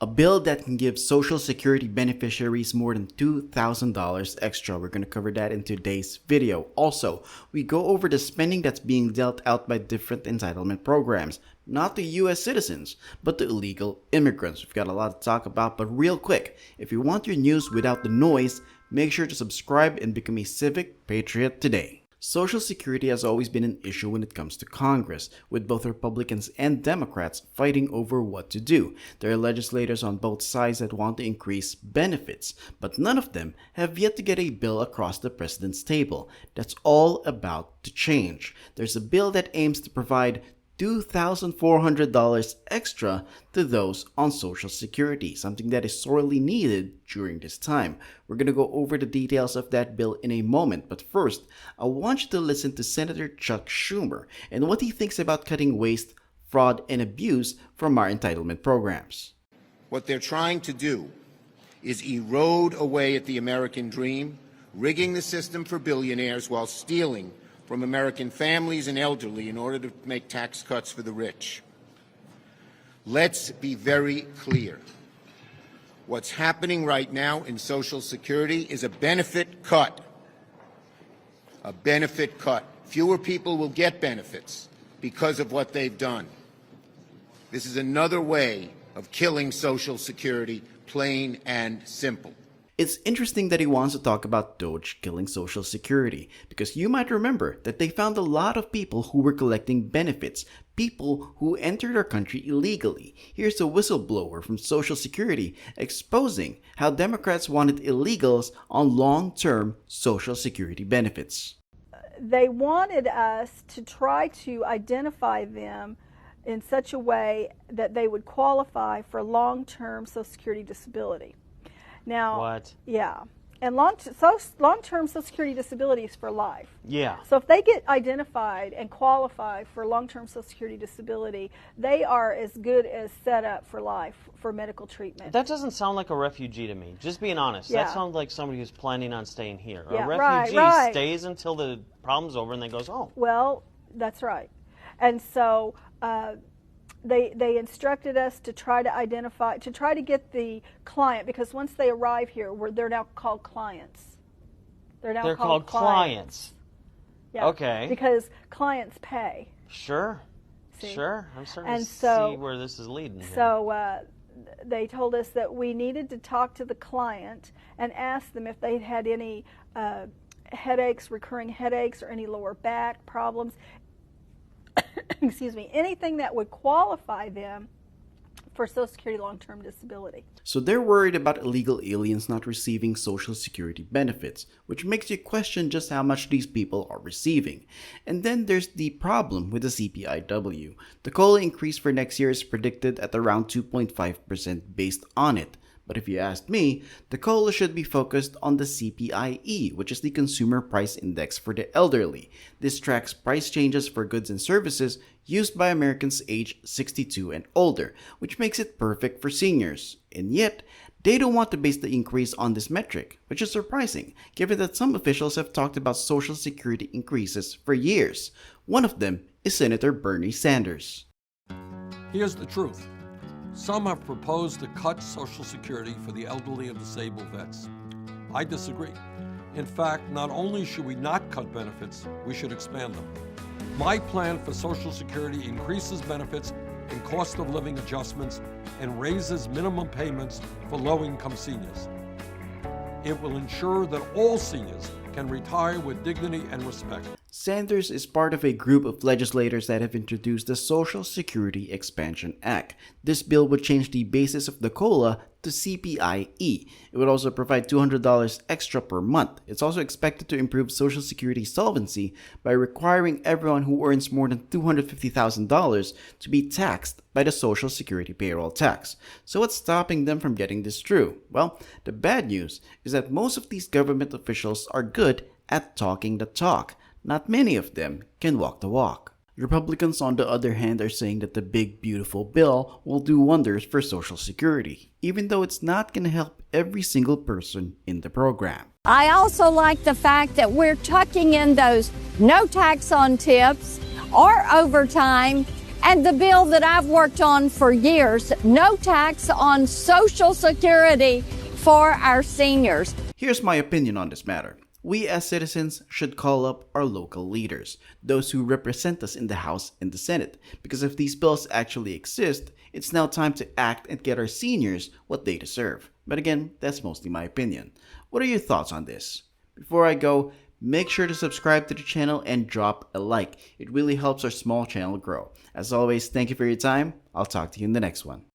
A bill that can give Social Security beneficiaries more than $2,000 extra. We're going to cover that in today's video. Also, we go over the spending that's being dealt out by different entitlement programs. Not to US citizens, but to illegal immigrants. We've got a lot to talk about, but real quick, if you want your news without the noise, make sure to subscribe and become a civic patriot today. Social Security has always been an issue when it comes to Congress, with both Republicans and Democrats fighting over what to do. There are legislators on both sides that want to increase benefits, but none of them have yet to get a bill across the president's table. That's all about to change. There's a bill that aims to provide $2,400 extra to those on Social Security, something that is sorely needed during this time. We're going to go over the details of that bill in a moment, but first, I want you to listen to Senator Chuck Schumer and what he thinks about cutting waste, fraud, and abuse from our entitlement programs. What they're trying to do is erode away at the American dream, rigging the system for billionaires while stealing from American families and elderly in order to make tax cuts for the rich. Let's be very clear. What's happening right now in Social Security is a benefit cut. A benefit cut. Fewer people will get benefits because of what they've done. This is another way of killing Social Security, plain and simple. It's interesting that he wants to talk about DOGE killing Social Security, because you might remember that they found a lot of people who were collecting benefits, people who entered our country illegally. Here's a whistleblower from Social Security exposing how Democrats wanted illegals on long-term Social Security benefits. They wanted us to try to identify them in such a way that they would qualify for long-term Social Security disability. Now, what? Yeah, and long-term Social Security disability is for life. Yeah. So if they get identified and qualify for long-term Social Security disability, they are as good as set up for life for medical treatment. That doesn't sound like a refugee to me. Just being honest. Yeah. That sounds like somebody who's planning on staying here. Yeah, a refugee right. stays until the problem's over and then goes home. Well, that's right. And so they instructed us to try to identify, to try to get the client, because once they arrive here, they're now called clients. They're called clients. Yeah. Okay. Because clients pay. Sure. See? Sure. I'm starting And to so- see where this is leading here. So they told us that we needed to talk to the client and ask them if they'd had any headaches, recurring headaches, or any lower back problems. Excuse me, anything that would qualify them for Social Security long-term disability. So they're worried about illegal aliens not receiving Social Security benefits, which makes you question just how much these people are receiving. And then there's the problem with the CPIW. The COLA increase for next year is predicted at around 2.5% based on it. But if you ask me, the COLA should be focused on the CPIE, which is the Consumer Price Index for the elderly. This tracks price changes for goods and services used by Americans aged 62 and older, which makes it perfect for seniors. And yet, they don't want to base the increase on this metric, which is surprising, given that some officials have talked about Social Security increases for years. One of them is Senator Bernie Sanders. Here's the truth. Some have proposed to cut Social Security for the elderly and disabled vets. I disagree. In fact, not only should we not cut benefits, we should expand them. My plan for Social Security increases benefits and cost of living adjustments and raises minimum payments for low-income seniors. It will ensure that all seniors can retire with dignity and respect. Sanders is part of a group of legislators that have introduced the Social Security Expansion Act. This bill would change the basis of the COLA to CPIE. It would also provide $200 extra per month. It's also expected to improve Social Security solvency by requiring everyone who earns more than $250,000 to be taxed by the Social Security payroll tax. So what's stopping them from getting this through? Well, the bad news is that most of these government officials are good at talking the talk. Not many of them can walk the walk. Republicans, on the other hand, are saying that the big, beautiful bill will do wonders for Social Security, even though it's not going to help every single person in the program. I also like the fact that we're tucking in those no tax on tips or overtime And the bill that I've worked on for years, no tax on Social Security for our seniors. Here's my opinion on this matter. We as citizens should call up our local leaders, those who represent us in the House and the Senate, because if these bills actually exist, it's now time to act and get our seniors what they deserve. But again, that's mostly my opinion. What are your thoughts on this? Before I go, make sure to subscribe to the channel and drop a like. It really helps our small channel grow. As always, thank you for your time. I'll talk to you in the next one.